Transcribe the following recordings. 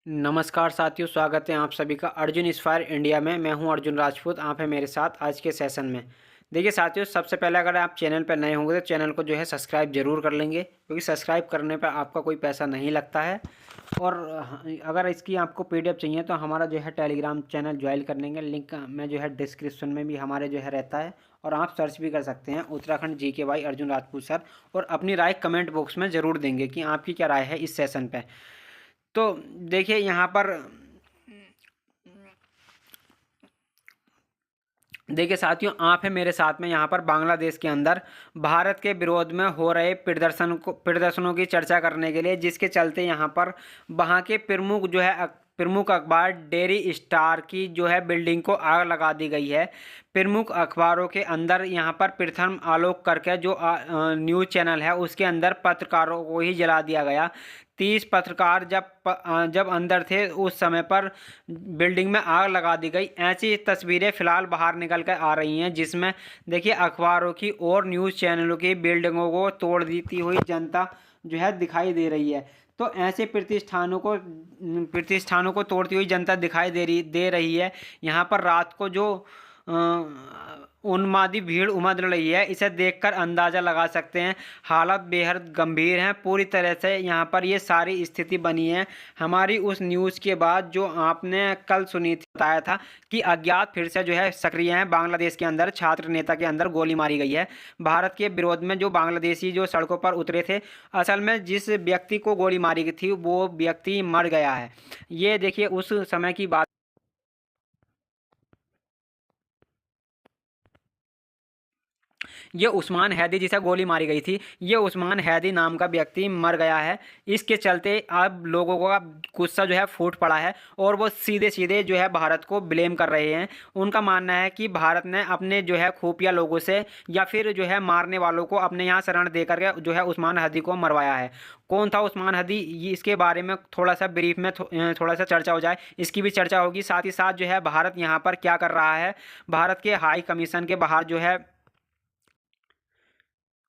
नमस्कार साथियों, स्वागत है आप सभी का अर्जुन इंस्पायर इंडिया में। मैं हूं अर्जुन राजपूत, आप हैं मेरे साथ आज के सेशन में। देखिए साथियों, सबसे पहले अगर आप चैनल पर नए होंगे तो चैनल को जो है सब्सक्राइब जरूर कर लेंगे, क्योंकि सब्सक्राइब करने पर आपका कोई पैसा नहीं लगता है। और अगर इसकी आपको पीडीएफ चाहिए तो हमारा जो है टेलीग्राम चैनल ज्वाइन कर लेंगे, लिंक मैं जो है डिस्क्रिप्शन में भी हमारे जो है रहता है। और आप सर्च भी कर सकते हैं Uttarakhand GK by Arjun Rajput sir. और अपनी राय कमेंट बॉक्स में ज़रूर देंगे कि आपकी क्या राय है इस सेशन पे। तो देखिए यहाँ पर, देखिए साथियों, आप है मेरे साथ में यहाँ पर बांग्लादेश के अंदर भारत के विरोध में हो रहे प्रदर्शनों की चर्चा करने के लिए, जिसके चलते यहाँ पर वहाँ के प्रमुख जो है प्रमुख अखबार डेली स्टार की जो है बिल्डिंग को आग लगा दी गई है। प्रमुख अखबारों के अंदर यहाँ पर प्रथम आलोक करके जो न्यूज़ चैनल है उसके अंदर पत्रकारों को ही जला दिया गया। 30 पत्रकार जब अंदर थे उस समय पर बिल्डिंग में आग लगा दी गई। ऐसी तस्वीरें फिलहाल बाहर निकल कर आ रही हैं, जिसमें देखिए अखबारों की और न्यूज़ चैनलों की बिल्डिंगों को तोड़ देती हुई जनता जो है दिखाई दे रही है। तो ऐसे प्रतिष्ठानों को तोड़ती हुई जनता दिखाई दे रही है। यहाँ पर रात को जो उन्मादी भीड़ उमड़ रही है, इसे देखकर अंदाज़ा लगा सकते हैं हालत बेहद गंभीर है। पूरी तरह से यहाँ पर ये सारी स्थिति बनी है हमारी उस न्यूज़ के बाद जो आपने कल सुनी थी, बताया था कि अज्ञात फिर से जो है सक्रिय हैं। बांग्लादेश के अंदर छात्र नेता के अंदर गोली मारी गई है। भारत के विरोध में जो बांग्लादेशी जो सड़कों पर उतरे थे, असल में जिस व्यक्ति को गोली मारी गई थी वो व्यक्ति मर गया है। ये देखिए उस समय की बात, ये उस्मान हैदी जिसे गोली मारी गई थी, ये उस्मान हैदी नाम का व्यक्ति मर गया है। इसके चलते अब लोगों का गुस्सा जो है फूट पड़ा है और वो सीधे सीधे जो है भारत को ब्लेम कर रहे हैं। उनका मानना है कि भारत ने अपने जो है खुफिया लोगों से या फिर जो है मारने वालों को अपने यहाँ शरण दे करके जो है उस्मान हैदी को मरवाया है। कौन था उस्मान हैदी, इसके बारे में थोड़ा सा ब्रीफ में थोड़ा सा चर्चा हो जाए, इसकी भी चर्चा होगी। साथ ही साथ जो है भारत यहाँ पर क्या कर रहा है, भारत के हाई कमीशन के बाहर जो है,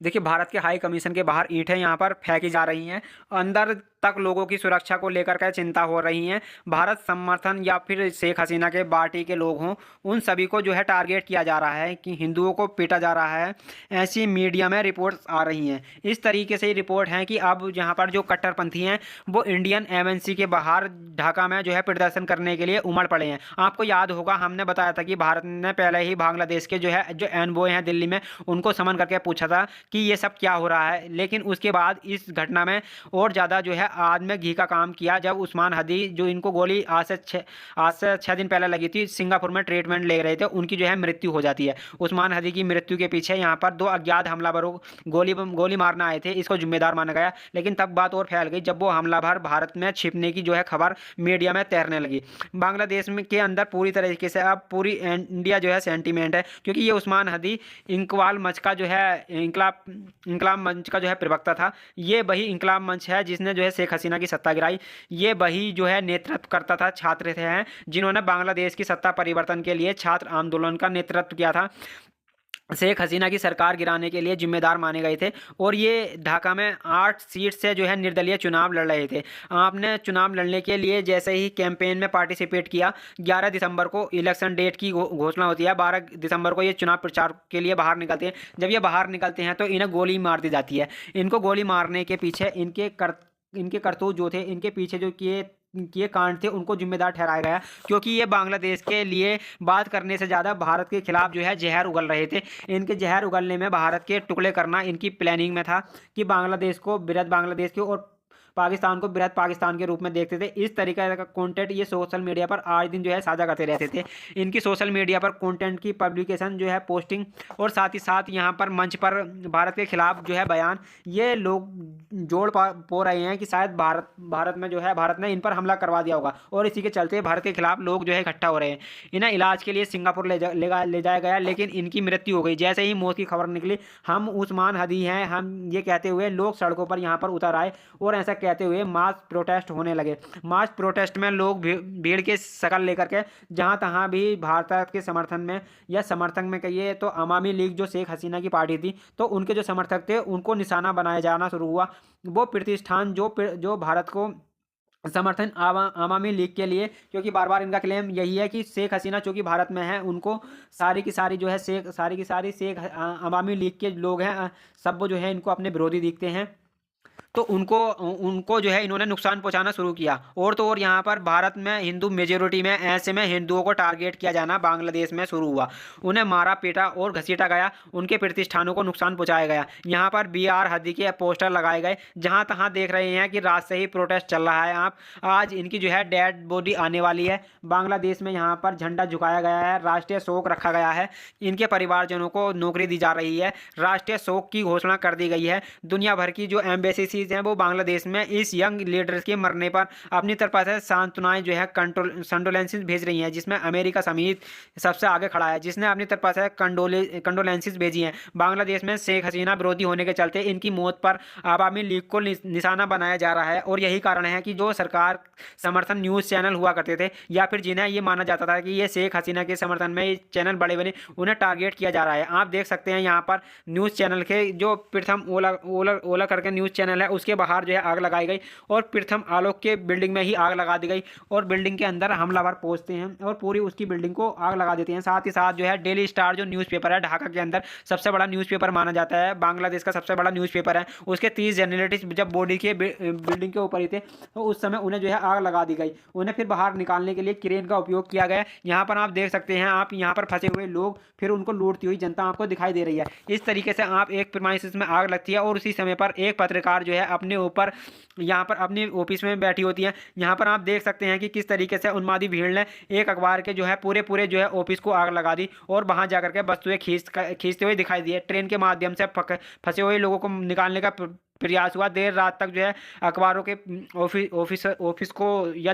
देखिए भारत के हाई कमीशन के बाहर ईंटें यहाँ पर फेंकी जा रही हैं। अंदर तक लोगों की सुरक्षा को लेकर के चिंता हो रही है। भारत समर्थन या फिर शेख हसीना के पार्टी के लोग हों, उन सभी को जो है टारगेट किया जा रहा है कि हिंदुओं को पीटा जा रहा है। ऐसी मीडिया में रिपोर्ट्स आ रही हैं। इस तरीके से रिपोर्ट है कि अब यहाँ पर जो कट्टरपंथी हैं वो इंडियन एमबेसी के बाहर ढाका में जो है प्रदर्शन करने के लिए उमड़ पड़े हैं। आपको याद होगा हमने बताया था कि भारत ने पहले ही बांग्लादेश के जो है जो एनवॉय हैं दिल्ली में, उनको समन करके पूछा था कि ये सब क्या हो रहा है। लेकिन उसके बाद इस घटना में और ज़्यादा जो है आज में घी का काम किया, जब उस्मान हदी जो इनको गोली आज से 6 दिन पहले लगी थी, सिंगापुर में ट्रीटमेंट ले रहे थे, उनकी जो है मृत्यु हो जाती है। उस्मान हदी की मृत्यु के पीछे यहाँ पर 2 अज्ञात हमलावरों गोली मारना आए थे, इसको जिम्मेदार माना गया। लेकिन तब बात और फैल गई जब वो हमलावर भारत में छिपने की जो है खबर मीडिया में तैरने लगी। बांग्लादेश में के अंदर पूरी तरीके से अब पूरी इंडिया जो है सेंटीमेंट है, क्योंकि ये उस्मान हदी इंकवाल मंच का जो है इंकलाब मंच का जो है प्रवक्ता था। ये वही इंकलाब मंच है जिसने जो है शेख हसीना की सत्ता गिराई। ये वही जो है नेतृत्व करता था, छात्र थे हैं जिन्होंने बांग्लादेश की सत्ता परिवर्तन के लिए छात्र आंदोलन का नेतृत्व किया था। शेख हसीना की सरकार गिराने के लिए जिम्मेदार माने गए थे। और ये ढाका में 8 सीट से जो है निर्दलीय चुनाव लड़ रहे थे। आपने चुनाव लड़ने के लिए जैसे ही कैंपेन में पार्टिसिपेट किया, 11 दिसंबर को इलेक्शन डेट की घोषणा होती है, 12 दिसंबर को ये चुनाव प्रचार के लिए बाहर निकलते हैं। जब ये बाहर निकलते हैं तो इन्हें गोली मार दी जाती है। इनको गोली मारने के पीछे इनके करतूत जो थे, इनके पीछे जो किए कांड थे, उनको जिम्मेदार ठहराया गया, क्योंकि ये बांग्लादेश के लिए बात करने से ज़्यादा भारत के खिलाफ जो है जहर उगल रहे थे। इनके जहर उगलने में भारत के टुकड़े करना इनकी प्लानिंग में था कि बांग्लादेश को बृहद बांग्लादेश के और पाकिस्तान को बृहद पाकिस्तान के रूप में देखते थे। इस तरीके का कंटेंट ये सोशल मीडिया पर आज दिन जो है साझा करते रहते थे। इनकी सोशल मीडिया पर कंटेंट की पब्लिकेशन जो है पोस्टिंग, और साथ ही साथ यहाँ पर मंच पर भारत के खिलाफ जो है बयान, ये लोग जोड़ पो रहे हैं कि शायद भारत में जो है भारत ने इन पर हमला करवा दिया होगा, और इसी के चलते भारत के खिलाफ लोग जो है इकट्ठा हो रहे हैं। इन्हें इलाज के लिए सिंगापुर ले जाया गया, लेकिन इनकी मृत्यु हो गई। जैसे ही मौत की खबर निकली, हम उस्मान हदी हैं, हम ये कहते हुए लोग सड़कों पर यहाँ पर उतर आए और ऐसा कहते हुए मास प्रोटेस्ट होने लगे। मास प्रोटेस्ट में लोग भीड़ के शक्ल लेकर के जहां तहां भी भारत के समर्थन में या समर्थन में कहिए तो अवामी लीग जो शेख हसीना की पार्टी थी, तो उनके जो समर्थक थे उनको निशाना बनाया जाना शुरू हुआ। वो प्रतिष्ठान जो भारत को समर्थन अवामी लीग के लिए, क्योंकि बार बार इनका क्लेम यही है कि शेख हसीना चूंकि भारत में है, उनको सारी की सारी जो है सारी की सारी अवामी लीग के लोग हैं, सब वो जो है इनको अपने विरोधी दिखते हैं। तो उनको उनको जो है इन्होंने नुकसान पहुंचाना शुरू किया। और तो और यहाँ पर भारत में हिंदू मेजोरिटी में, ऐसे में हिंदुओं को टारगेट किया जाना बांग्लादेश में शुरू हुआ। उन्हें मारा पीटा और घसीटा गया, उनके प्रतिष्ठानों को नुकसान पहुंचाया गया। यहाँ पर BR हदी के पोस्टर लगाए गए, जहाँ तहाँ देख रहे हैं कि रात से ही प्रोटेस्ट चल रहा है। आप आज इनकी जो है डेड बॉडी आने वाली है। बांग्लादेश में यहाँ पर झंडा झुकाया गया है, राष्ट्रीय शोक रखा गया है, इनके परिवारजनों को नौकरी दी जा रही है, राष्ट्रीय शोक की घोषणा कर दी गई है। दुनिया भर की जो एम्बेसीज हैं वो बांग्लादेश में इस यंग लीडर्स के मरने पर अपनी तरफ से सांत्वनाएं जो है कंडोलेंसेस भेज रही हैं, जिसमें अमेरिका समेत सबसे आगे खड़ा है, जिसने अपनी तरफ से कंडोलेंसेस भेजी हैं। बांग्लादेश में शेख हसीना विरोधी होने के चलते इनकी मौत पर अवामी लीग को निशाना बनाया जा रहा है। और यही कारण है कि जो सरकार समर्थन न्यूज़ चैनल हुआ करते थे, या फिर जिन्हें ये माना जाता था कि ये शेख हसीना के समर्थन में ये चैनल बड़े बने, उन्हें टारगेट किया जा रहा है। आप देख सकते हैं यहाँ पर न्यूज़ चैनल के जो प्रथम ओला ओला ओला करके न्यूज़ चैनल है, उसके बाहर जो है आग लगाई गई और प्रथम आलोक के बिल्डिंग में ही आग लगा दी गई, और बिल्डिंग के अंदर हमलावर पहुंचते हैं और पूरी उसकी बिल्डिंग को आग लगा देते हैं। साथ ही साथ जो है डेली स्टार जो न्यूज़पेपर है, ढाका के अंदर सबसे बड़ा न्यूज़पेपर माना जाता है, बांग्लादेश का सबसे बड़ा न्यूज़पेपर है, उसके 30 जर्नलिस्ट जब बॉडी के बिल्डिंग के ऊपर ही थे, तो उस समय उन्हें जो है आग लगा दी गई। उन्हें फिर बाहर निकालने के लिए क्रेन का उपयोग किया गया। यहाँ पर आप देख सकते हैं, आप यहाँ पर फंसे हुए लोग, फिर उनको लूटती हुई जनता आपको दिखाई दे रही है। इस तरीके से आप एक प्रीमाइसिस में आग लगती है और उसी समय पर एक पत्रकार जो है अपने ऊपर यहाँ पर अपनी ऑफिस में बैठी होती है। यहाँ पर आप देख सकते हैं कि किस तरीके से उन्मादी भीड़ ने एक अखबार के जो है पूरे पूरे जो है ऑफिस को आग लगा दी और वहां जाकर के वस्तुएं खींचते हुए दिखाई दिए। ट्रेन के माध्यम से फंसे हुए लोगों को निकालने का प्रयास हुआ। देर रात तक जो है अखबारों के ऑफिस को या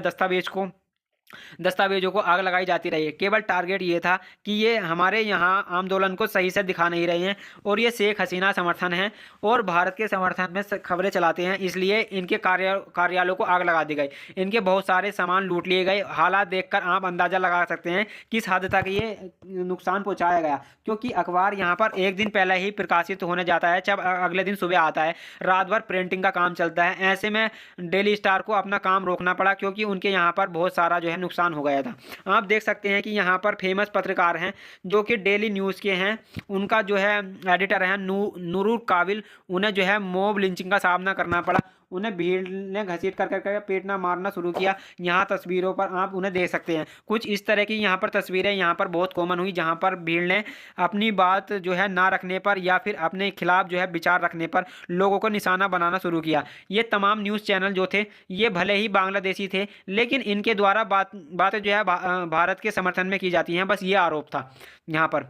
दस्तावेजों को आग लगाई जाती रही है। केवल टारगेट ये था कि ये हमारे यहाँ आंदोलन को सही से दिखा नहीं रहे हैं और ये शेख हसीना समर्थन है और भारत के समर्थन में खबरें चलाते हैं, इसलिए इनके कार्यालयों को आग लगा दी गई। इनके बहुत सारे सामान लूट लिए गए। हालात देखकर आप अंदाजा लगा सकते हैं किस हद तक ये नुकसान पहुंचाया गया, क्योंकि अखबार यहाँ पर एक दिन पहले ही प्रकाशित होने जाता है, जब अगले दिन सुबह आता है। रात भर प्रिंटिंग का काम चलता है। ऐसे में डेली स्टार को अपना काम रोकना पड़ा, क्योंकि उनके यहाँ पर बहुत सारा जो है नुकसान हो गया था। आप देख सकते हैं कि यहाँ पर फेमस पत्रकार हैं जो कि डेली न्यूज़ के हैं, उनका जो है एडिटर है नूरुल काबिल, उन्हें जो है मॉब लिंचिंग का सामना करना पड़ा। उन्हें भीड़ ने घसीट कर पीटना मारना शुरू किया। यहाँ तस्वीरों पर आप उन्हें देख सकते हैं। कुछ इस तरह की यहाँ पर तस्वीरें यहाँ पर बहुत कॉमन हुई, जहाँ पर भीड़ ने अपनी बात जो है ना रखने पर या फिर अपने खिलाफ जो है विचार रखने पर लोगों को निशाना बनाना शुरू किया। ये तमाम न्यूज़ चैनल जो थे, ये भले ही बांग्लादेशी थे, लेकिन इनके द्वारा बातें जो है भारत के समर्थन में की जाती हैं, बस ये आरोप था यहाँ पर।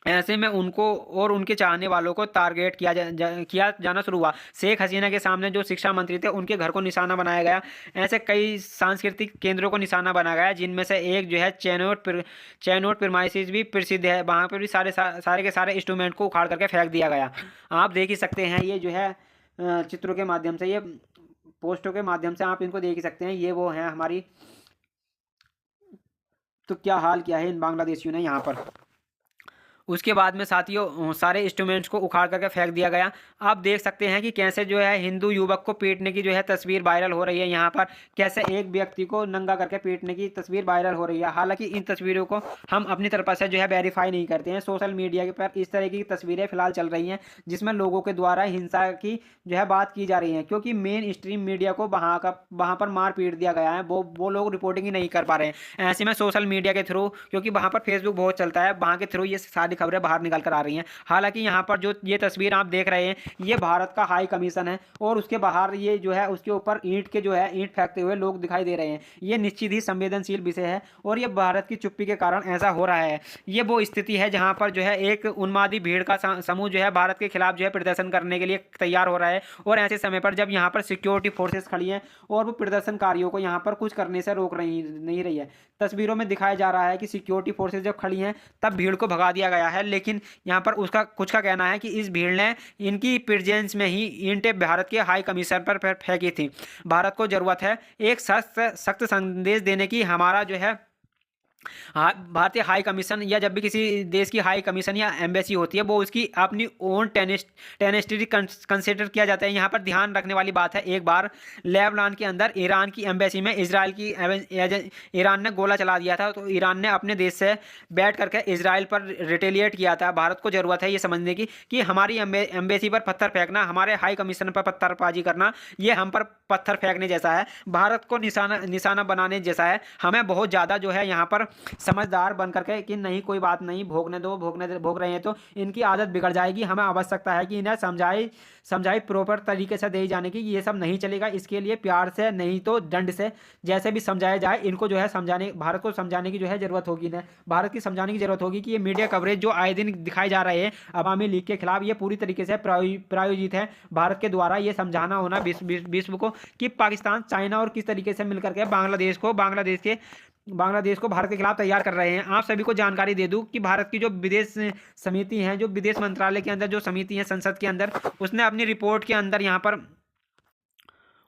ऐसे में उनको और उनके चाहने वालों को टारगेट किया जाना शुरू हुआ। शेख हसीना के सामने जो शिक्षा मंत्री थे, उनके घर को निशाना बनाया गया। ऐसे कई सांस्कृतिक केंद्रों को निशाना बनाया गया, जिनमें से एक जो है चैनोट प्रीमाइसेस भी प्रसिद्ध है। वहाँ पर भी सारे के सारे इंस्ट्रूमेंट को उखाड़ करके फेंक दिया गया। आप देख ही सकते हैं, ये जो है चित्रों के माध्यम से, ये पोस्टों के माध्यम से आप इनको देख ही सकते हैं। ये वो है हमारी, तो क्या हाल किया है इन बांग्लादेशियों ने यहाँ पर। उसके बाद में साथियों सारे इंस्ट्रूमेंट्स को उखाड़ करके फेंक दिया गया। आप देख सकते हैं कि कैसे जो है हिंदू युवक को पीटने की जो है तस्वीर वायरल हो रही है। यहाँ पर कैसे एक व्यक्ति को नंगा करके पीटने की तस्वीर वायरल हो रही है। हालांकि इन तस्वीरों को हम अपनी तरफ से जो है वेरीफाई नहीं करते हैं। सोशल मीडिया के पर इस तरह की तस्वीरें फिलहाल चल रही हैं, जिसमें लोगों के द्वारा हिंसा की जो है बात की जा रही है, क्योंकि मेन स्ट्रीम मीडिया को वहाँ पर मार पीट दिया गया है। वो लोग रिपोर्टिंग ही नहीं कर पा रहे हैं। ऐसे में सोशल मीडिया के थ्रू, क्योंकि वहाँ पर फेसबुक बहुत चलता है, वहाँ के थ्रू ये सारी खबरें बाहर निकल कर आ रही हैं। हालांकि यहाँ पर जो ये तस्वीर आप देख रहे हैं, ये भारत का हाई कमीशन है और उसके बाहर ये जो है उसके ऊपर ईंट फेंकते हुए लोग दिखाई दे रहे हैं। ये निश्चित ही संवेदनशील विषय है और ये भारत की चुप्पी के कारण ऐसा हो रहा है। ये वो स्थिति है जहाँ पर जो है एक उन्मादी भीड़ का समूह जो है भारत के खिलाफ जो है प्रदर्शन करने के लिए तैयार हो रहा है, और ऐसे समय पर जब यहाँ पर सिक्योरिटी फोर्सेस खड़ी हैं और वो प्रदर्शनकारियों को यहाँ पर कुछ करने से रोक नहीं रही है। तस्वीरों में दिखाया जा रहा है कि सिक्योरिटी फोर्सेस जब खड़ी हैं तब भीड़ को भगा दिया गया है, लेकिन यहाँ पर उसका कुछ का कहना है कि इस भीड़ ने इनकी प्रेजेंस में ही ईंटें भारत के हाई कमीशन पर फेंकी थी। भारत को जरूरत है एक सख्त संदेश देने की। हमारा जो है हाँ, भारतीय हाई कमीशन या जब भी किसी देश की हाई कमीशन या एम्बेसी होती है वो उसकी अपनी ओन टेनेस्ट्री कंसिडर किया जाता है। यहाँ पर ध्यान रखने वाली बात है, एक बार लेबनान के अंदर ईरान की एम्बेसी में ईरान ने गोला चला दिया था, तो ईरान ने अपने देश से बैठ करके इसराइल पर रिटेलिएट किया था। भारत को जरूरत है ये समझने की कि हमारी एम्बेसी पर पत्थर फेंकना, हमारे हाई कमीशन पर पत्थरबाजी करना, ये हम पर पत्थर फेंकने जैसा है, भारत को निशाना निशाना बनाने जैसा है। हमें बहुत ज़्यादा जो है यहाँ पर समझदार बन करके कि नहीं कोई बात नहीं, भोगने दो, भोग रहे हैं तो इनकी आदत बिगड़ जाएगी। हमें आवश्यकता है कि इन्हें समझाई प्रॉपर तरीके से दी जाने की, ये सब नहीं चलेगा, इसके लिए प्यार से नहीं तो दंड से जैसे भी समझाया जाए इनको जो है समझाने, भारत को समझाने की जो है ज़रूरत होगी। इन्हें भारत की समझाने की ज़रूरत होगी कि ये मीडिया कवरेज जो आए दिन दिखाए जा रहे हैं अवामी लीग के खिलाफ, ये पूरी तरीके से प्रायोजित है भारत के द्वारा। ये समझाना होना विश्व को कि पाकिस्तान, चाइना और किस तरीके से मिलकर के बांग्लादेश को भारत के खिलाफ तैयार कर रहे हैं। आप सभी को जानकारी दे दूं कि भारत की जो विदेश समिति है, जो विदेश मंत्रालय के अंदर जो समिति है संसद के अंदर, उसने अपनी रिपोर्ट के अंदर यहाँ पर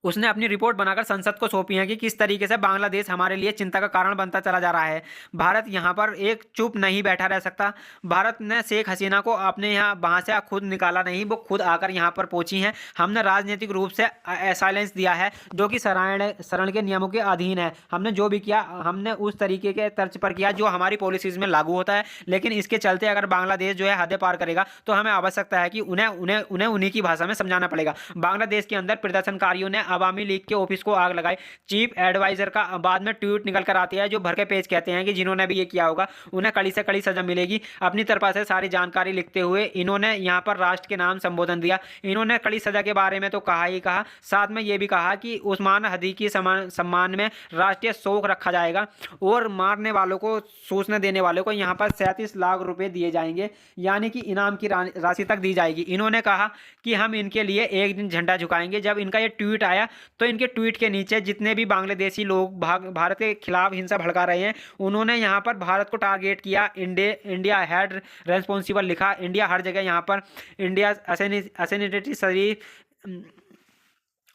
उसने अपनी रिपोर्ट बनाकर संसद को सौंपी है कि किस तरीके से बांग्लादेश हमारे लिए चिंता का कारण बनता चला जा रहा है। भारत यहाँ पर एक चुप नहीं बैठा रह सकता। भारत ने शेख हसीना को अपने यहाँ वहाँ से खुद निकाला नहीं, वो खुद आकर यहाँ पर पहुँची हैं। हमने राजनीतिक रूप से असाइलेंस दिया है जो कि शरण के नियमों के अधीन है। हमने जो भी किया हमने उस तरीके के तर्ज पर किया जो हमारी पॉलिसीज़ में लागू होता है। लेकिन इसके चलते अगर बांग्लादेश जो है हदें पार करेगा तो हमें आवश्यकता है कि उन्हें उन्हीं की भाषा में समझाना पड़ेगा। बांग्लादेश के अंदर प्रदर्शनकारियों ने अवामी लीग के ऑफिस को आग लगाई। चीफ एडवाइजर का बाद में ट्वीट निकल कर आती है जो भर के पेज कहते हैं कि जिन्होंने भी ये किया होगा उन्हें कड़ी से कड़ी सजा मिलेगी। अपनी तरफ से सारी जानकारी लिखते हुए इन्होंने यहाँ पर राष्ट्र के नाम संबोधन दिया। इन्होंने कड़ी सजा के बारे में तो कहा ही कहा, साथ में ये भी कहा कि उस्मान हदी की सम्मान में राष्ट्रीय शोक रखा जाएगा और मारने वालों को, सूचना देने वालों को यहाँ पर 37 लाख रुपए दिए जाएंगे, यानी कि इनाम की राशि तक दी जाएगी। इन्होंने कहा कि हम इनके लिए एक दिन झंडा झुकाएंगे। जब इनका ये ट्वीट आया तो इनके ट्वीट के नीचे जितने भी बांग्लादेशी लोग भारत के खिलाफ हिंसा भड़का रहे हैं उन्होंने यहाँ पर भारत को टारगेट किया। इंडिया हैड रेस्पॉन्सिबल लिखा। इंडिया हर जगह यहाँ पर इंडिया असैनिटेटरी शरीफ,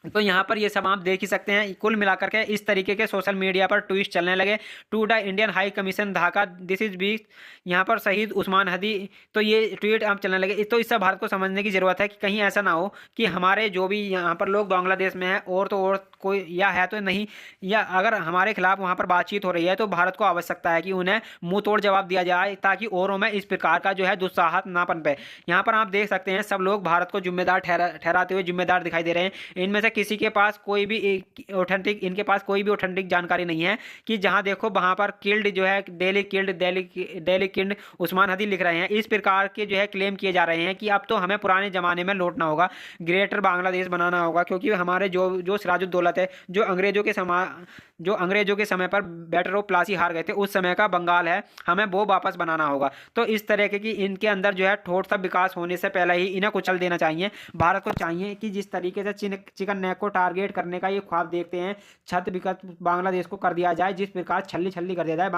तो यहाँ पर ये सब आप देख ही सकते हैं। कुल मिलाकर के इस तरीके के सोशल मीडिया पर ट्वीट चलने लगे। To the Indian High Commission Dhaka, this is B, यहाँ पर शहीद उस्मान हदी, तो ये ट्वीट आप चलने लगे। तो इससे भारत को समझने की ज़रूरत है कि कहीं ऐसा ना हो कि हमारे जो भी यहाँ पर लोग बांग्लादेश में हैं और तो और कोई या है तो नहीं, या अगर हमारे खिलाफ वहाँ पर बातचीत हो रही है तो भारत को आवश्यकता है कि उन्हें मुँह तोड़ जवाब दिया जाए ताकि औरों में इस प्रकार का जो है दुस्साहस ना पनपे। यहाँ पर आप देख सकते हैं सब लोग भारत को जिम्मेदार ठहराते हुए जिम्मेदार दिखाई दे रहे हैं। इनमें से किसी के पास कोई भी इनके पास कोई भी ऑथेंटिक जानकारी नहीं है कि जहां देखो वहां पर किल्ड जो है डेली किल्ड उस्मान हदी लिख रहे हैं। इस प्रकार के जो है क्लेम किए जा रहे हैं कि अब तो हमें पुराने जमाने में लौटना होगा, ग्रेटर बांग्लादेश बनाना होगा, क्योंकि हमारे जो सिराजुद्दौलत है, जो अंग्रेजों के समय पर बेटर ऑफ प्लासी हार गए थे, उस समय का बंगाल है, हमें वो वापस बनाना होगा। तो इस तरह के कि इनके अंदर जो है ठोस सा विकास होने से पहले ही इन्हें कुचल देना चाहिए। भारत को चाहिए कि जिस तरीके से चिकन नेक को टारगेट करने का ये ख्वाब देखते हैं, छत विकत बांग्लादेश को कर दिया जाए, जिस प्रकार छल्ली कर दिया जाए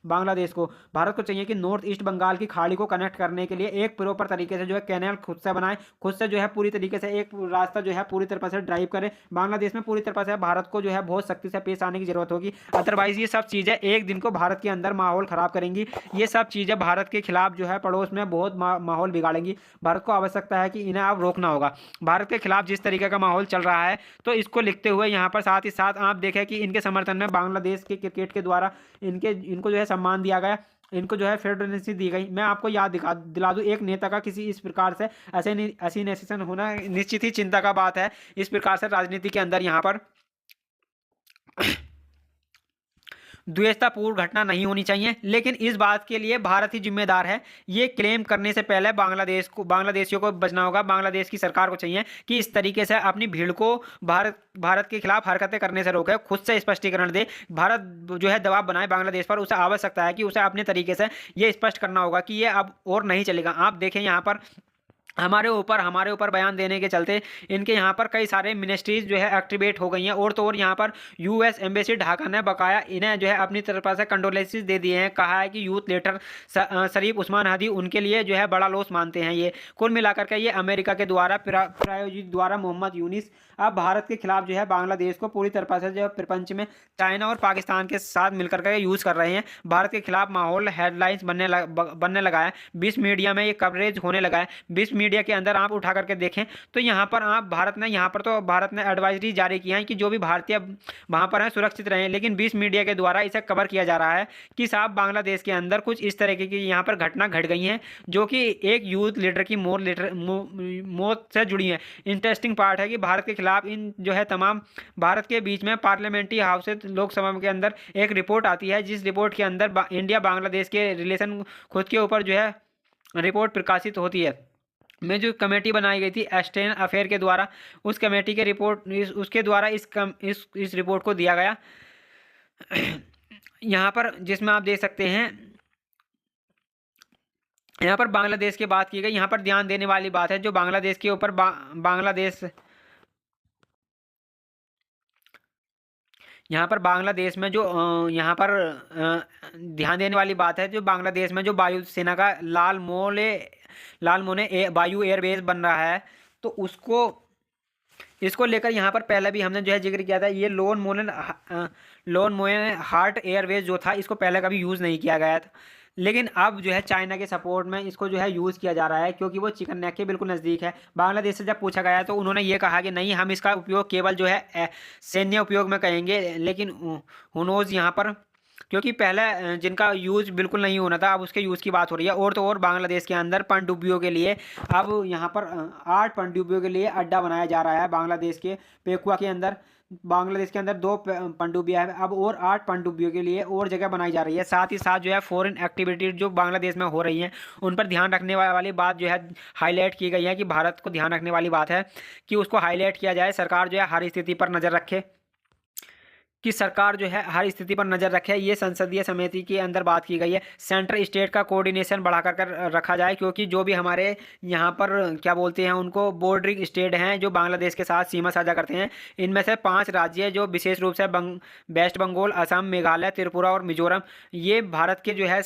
बांग्लादेश को। भारत को चाहिए कि नॉर्थ ईस्ट बंगाल की खाड़ी को कनेक्ट करने के लिए एक प्रॉपर तरीके से जो है कैनाल खुद से बनाए, खुद से जो है पूरी तरीके से एक रास्ता जो है पूरी तरह से ड्राइव करे। बांग्लादेश में पूरी तरह से भारत को जो है बहुत सख्ती से पेश आने की जरूरत होगी, अदरवाइज ये सब चीज़ें एक दिन को भारत के अंदर माहौल खराब करेंगी। ये सब चीज़ें भारत के खिलाफ जो है पड़ोस में बहुत माहौल बिगाड़ेंगी। भारत को आवश्यकता है कि इन्हें अब रोकना होगा। भारत के खिलाफ जिस तरीके का माहौल चल रहा है तो इसको लिखते हुए यहाँ पर साथ ही साथ आप देखें कि इनके समर्थन में बांग्लादेश के क्रिकेट के द्वारा इनको जो है सम्मान दिया गया, इनको जो है फेडरेशन दी गई। मैं आपको याद दिला दूं, एक नेता का किसी इस प्रकार से असिनेशन होना निश्चित ही चिंता का बात है। इस प्रकार से राजनीति के अंदर यहाँ पर द्वेषतापूर्ण घटना नहीं होनी चाहिए, लेकिन इस बात के लिए भारत ही जिम्मेदार है। ये क्लेम करने से पहले बांग्लादेशियों को बचना होगा। बांग्लादेश की सरकार को चाहिए कि इस तरीके से अपनी भीड़ को भारत के खिलाफ हरकतें करने से रोके, खुद से स्पष्टीकरण दे। भारत जो है दबाव बनाए बांग्लादेश पर, उसे आवश्यकता है कि उसे अपने तरीके से ये स्पष्ट करना होगा कि ये अब और नहीं चलेगा। आप देखें यहाँ पर हमारे ऊपर बयान देने के चलते इनके यहाँ पर कई सारे मिनिस्ट्रीज जो है एक्टिवेट हो गई हैं, और तो और यहाँ पर यूएस एम्बेसी ढाका ने बकाया इन्हें जो है अपनी तरफ से कंडोलेंसेस दे दिए हैं। कहा है कि यूथ लीडर शरीफ उस्मान हदी उनके लिए जो है बड़ा लॉस मानते हैं। ये कुल मिलाकर के ये अमेरिका के द्वारा प्रायोजित द्वारा मोहम्मद यूनिस अब भारत के खिलाफ जो है बांग्लादेश को पूरी तरह से जो है प्रपंच में चाइना और पाकिस्तान के साथ मिलकर के यूज़ कर रहे हैं। भारत के खिलाफ माहौल हेडलाइंस बनने लगा है। 20 मीडिया में ये कवरेज होने लगा है। 20 मीडिया के अंदर आप उठा करके देखें तो यहाँ पर आप भारत ने एडवाइजरी जारी किया है कि जो भी भारतीय वहाँ पर हैं सुरक्षित रहें, लेकिन 20 मीडिया के द्वारा इसे कवर किया जा रहा है कि साहब बांग्लादेश के अंदर कुछ इस तरीके की यहाँ पर घटना घट गई हैं जो कि एक यूथ लीडर की मौत से जुड़ी हैं। इंटरेस्टिंग पार्ट है कि भारत के खिलाफ इन जो है तमाम भारत के बीच में पार्लियामेंट्री हाउस लोकसभा के अंदर एक रिपोर्ट आती है, जिस रिपोर्ट के अंदर इंडिया बांग्लादेश के रिलेशन खुद के ऊपर जो है रिपोर्ट प्रकाशित होती है। में जो कमेटी बनाई गई थी एक्सटर्नल अफेयर के द्वारा, उस कमेटी के उसके द्वारा इस रिपोर्ट को दिया गया यहाँ पर, जिसमें आप देख सकते हैं यहाँ पर बांग्लादेश की बात की गई। यहाँ पर ध्यान देने वाली बात है जो बांग्लादेश के ऊपर बांग्लादेश में जो ध्यान देने वाली बात है जो बांग्लादेश में जो वायुसेना का लाल मोने वायु एयरबेस बन रहा है, तो इसको लेकर यहाँ पर पहले भी हमने जो है जिक्र किया था। ये लोन मोने हार्ट एयरवेज जो था इसको पहले कभी यूज़ नहीं किया गया था, लेकिन अब जो है चाइना के सपोर्ट में इसको जो है यूज़ किया जा रहा है क्योंकि वो चिकन नेक के बिल्कुल नज़दीक है। बांग्लादेश से जब पूछा गया तो उन्होंने ये कहा कि नहीं, हम इसका उपयोग केवल जो है सैन्य उपयोग में करेंगे, लेकिन हुनोज यहाँ पर क्योंकि पहले जिनका यूज़ बिल्कुल नहीं होना था अब उसके यूज़ की बात हो रही है। और तो और बांग्लादेश के अंदर पनडुब्बियों के लिए अब यहाँ पर 8 पनडुब्बियों के लिए अड्डा बनाया जा रहा है। बांग्लादेश के पेकुआ के अंदर बांग्लादेश के अंदर 2 पनडुब्बियाँ है, अब और 8 पनडुब्बियों के लिए और जगह बनाई जा रही है। साथ ही साथ जो है फॉरेन एक्टिविटी जो बांग्लादेश में हो रही हैं उन पर ध्यान रखने वाली बात जो है हाईलाइट की गई है कि भारत को ध्यान रखने वाली बात है कि उसको हाईलाइट किया जाए। सरकार जो है हर स्थिति पर नज़र रखे ये संसदीय समिति के अंदर बात की गई है। सेंट्रल स्टेट का कोऑर्डिनेशन बढ़ा कर रखा जाए क्योंकि जो भी हमारे यहाँ पर क्या बोलते हैं उनको बॉर्डरिंग स्टेट हैं जो बांग्लादेश के साथ सीमा साझा करते हैं, इनमें से 5 राज्य जो विशेष रूप से वेस्ट बंगाल, असम, मेघालय, त्रिपुरा और मिजोरम, ये भारत के जो है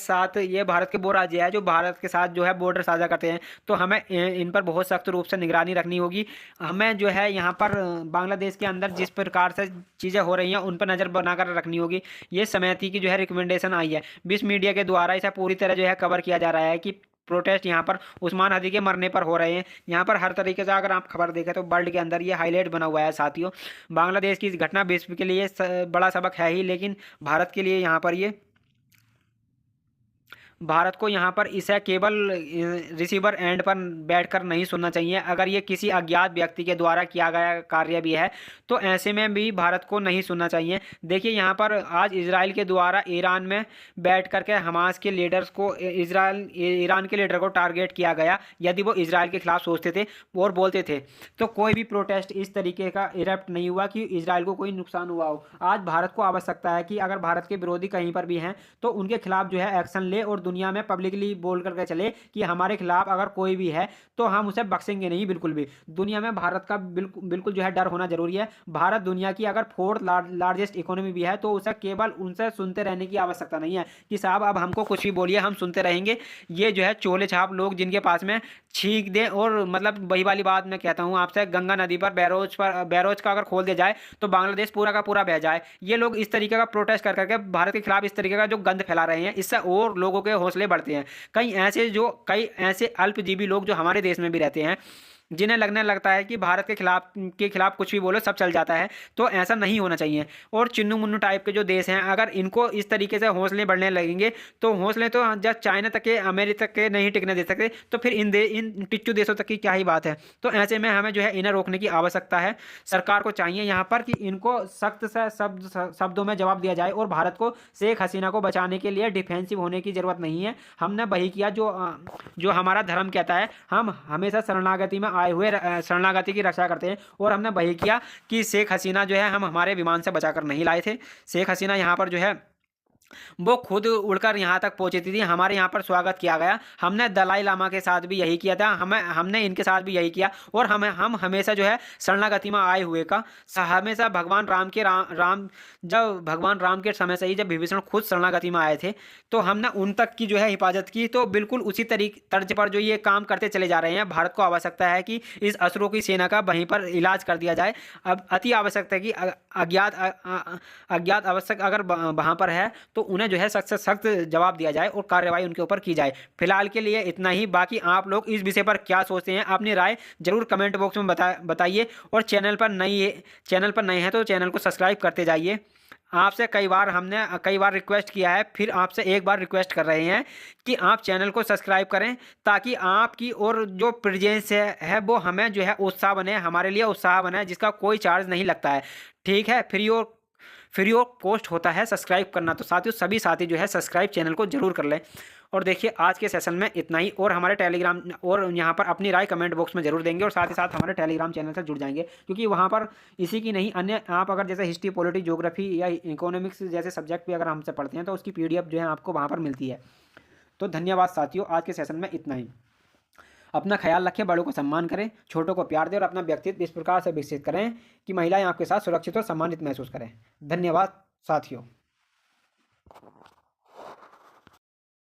ये भारत के वो राज्य है जो भारत के साथ जो है बॉर्डर साझा करते हैं। तो हमें इन पर बहुत सख्त रूप से निगरानी रखनी होगी। हमें जो है यहाँ पर बांग्लादेश के अंदर जिस प्रकार से चीज़ें हो रही हैं उन पर नज़र बनाकर रखनी होगी। ये समिति की जो है रिकमेंडेशन आई है। 20 मीडिया के द्वारा इसे पूरी तरह जो है कवर किया जा रहा है कि प्रोटेस्ट यहाँ पर उस्मान हादी के मरने पर हो रहे हैं। यहाँ पर हर तरीके से अगर आप खबर देखें तो वर्ल्ड के अंदर ये हाईलाइट बना हुआ है। साथियों, बांग्लादेश की घटना विश्व के लिए बड़ा सबक है ही, लेकिन भारत के लिए यहाँ पर भारत को यहाँ पर इसे केवल रिसीवर एंड पर बैठकर नहीं सुनना चाहिए। अगर ये किसी अज्ञात व्यक्ति के द्वारा किया गया कार्य भी है तो ऐसे में भी भारत को नहीं सुनना चाहिए। देखिए यहाँ पर आज इजराइल के द्वारा ईरान में बैठ करके हमास के लीडर्स को ईरान के लीडर को टारगेट किया गया। यदि वो इजराइल के खिलाफ सोचते थे और बोलते थे तो कोई भी प्रोटेस्ट इस तरीके का इरप्ट नहीं हुआ कि इजराइल को कोई नुकसान हुआ हो। आज भारत को आवश्यकता है कि अगर भारत के विरोधी कहीं पर भी हैं तो उनके खिलाफ जो है एक्शन ले और दुनिया में पब्लिकली बोल करके चले कि हमारे खिलाफ अगर कोई भी है तो हम उसे बख्शेंगे नहीं बिल्कुल भी। दुनिया में भारत का बिल्कुल जो है डर होना जरूरी है। भारत दुनिया की अगर 4th लार्जेस्ट इकोनॉमी भी है तो उसे केवल उनसे सुनते रहने की आवश्यकता नहीं है कि साहब अब हमको कुछ भी बोलिए हम सुनते रहेंगे। ये जो है चोले छाप लोग जिनके पास में छींक दें, और मतलब वही वाली बात मैं कहता हूँ आपसे, गंगा नदी पर बैरोज का अगर खोल दिया जाए तो बांग्लादेश पूरा का पूरा बह जाए। ये लोग इस तरीके का प्रोटेस्ट कर करके भारत के खिलाफ इस तरीके का जो गंद फैला रहे हैं इससे और लोगों के हौसले बढ़ते हैं। कई ऐसे अल्पजीवी लोग जो हमारे देश में भी रहते हैं जिन्हें लगने लगता है कि भारत के खिलाफ कुछ भी बोलो सब चल जाता है, तो ऐसा नहीं होना चाहिए। और चिन्नू मुन्नू टाइप के जो देश हैं अगर इनको इस तरीके से हौसले बढ़ने लगेंगे तो हौसले तो जब चाइना तक के अमेरिका तक के नहीं टिकने दे सकते तो फिर इन टिच्चू देशों तक की क्या ही बात है। तो ऐसे में हमें जो है इन्हें रोकने की आवश्यकता है। सरकार को चाहिए यहाँ पर कि इनको सख्त से शब्दों में जवाब दिया जाए और भारत को शेख हसीना को बचाने के लिए डिफेंसिव होने की जरूरत नहीं है। हमने वही किया जो हमारा धर्म कहता है। हम हमेशा शरणागति में आए हुए शरणागति की रक्षा करते हैं और हमने वही किया कि शेख हसीना जो है हम हमारे विमान से बचाकर नहीं लाए थे। शेख हसीना यहाँ पर जो है वो खुद उड़कर यहाँ तक पहुँची थी, हमारे यहाँ पर स्वागत किया गया। हमने दलाई लामा के साथ भी यही किया था, हमने इनके साथ भी यही किया। और हम हमेशा जो है शरणागति में आए हुए का हमेशा भगवान राम के राम जब भगवान राम के समय से ही जब विभीषण खुद शरणागति में आए थे, तो हमने उन तक की जो है हिफाजत की। तो बिल्कुल उसी तर्ज पर जो ये काम करते चले जा रहे हैं। भारत को आवश्यकता है कि इस असुरों की सेना का वहीं पर इलाज कर दिया जाए। अब अति आवश्यकता है कि अज्ञात आवश्यक अगर वहाँ पर है तो उन्हें जो है सख्त से सख्त जवाब दिया जाए और कार्रवाई उनके ऊपर की जाए। फिलहाल के लिए इतना ही। बाकी आप लोग इस विषय पर क्या सोचते हैं, अपनी राय जरूर कमेंट बॉक्स में बताइए। और चैनल पर नए हैं तो चैनल को सब्सक्राइब करते जाइए। आपसे हमने कई बार रिक्वेस्ट किया है, फिर आपसे एक बार रिक्वेस्ट कर रहे हैं कि आप चैनल को सब्सक्राइब करें, ताकि आपकी और जो प्रेजेंस है वो हमें जो है उत्साह बने, हमारे लिए उत्साह बने, जिसका कोई चार्ज नहीं लगता है। ठीक है, फ्री ऑफ कॉस्ट होता है सब्सक्राइब करना। तो साथियों, सभी साथी जो है सब्सक्राइब चैनल को जरूर कर लें। और देखिए, आज के सेशन में इतना ही। और हमारे टेलीग्राम और यहाँ पर अपनी राय कमेंट बॉक्स में जरूर देंगे, और साथ ही साथ हमारे टेलीग्राम चैनल से जुड़ जाएंगे, क्योंकि वहाँ पर इसी की नहीं अन्य आप अगर जैसे हिस्ट्री, पॉलिटी, ज्योग्राफी या इकोनॉमिक्स जैसे सब्जेक्ट भी अगर हमसे पढ़ते हैं तो उसकी PDF जो है आपको वहाँ पर मिलती है। तो धन्यवाद साथियों, आज के सेशन में इतना ही। अपना ख्याल रखें, बड़ों को सम्मान करें, छोटों को प्यार दें और अपना व्यक्तित्व इस प्रकार से विकसित करें कि महिलाएं आपके साथ सुरक्षित और सम्मानित महसूस करें। धन्यवाद साथियों।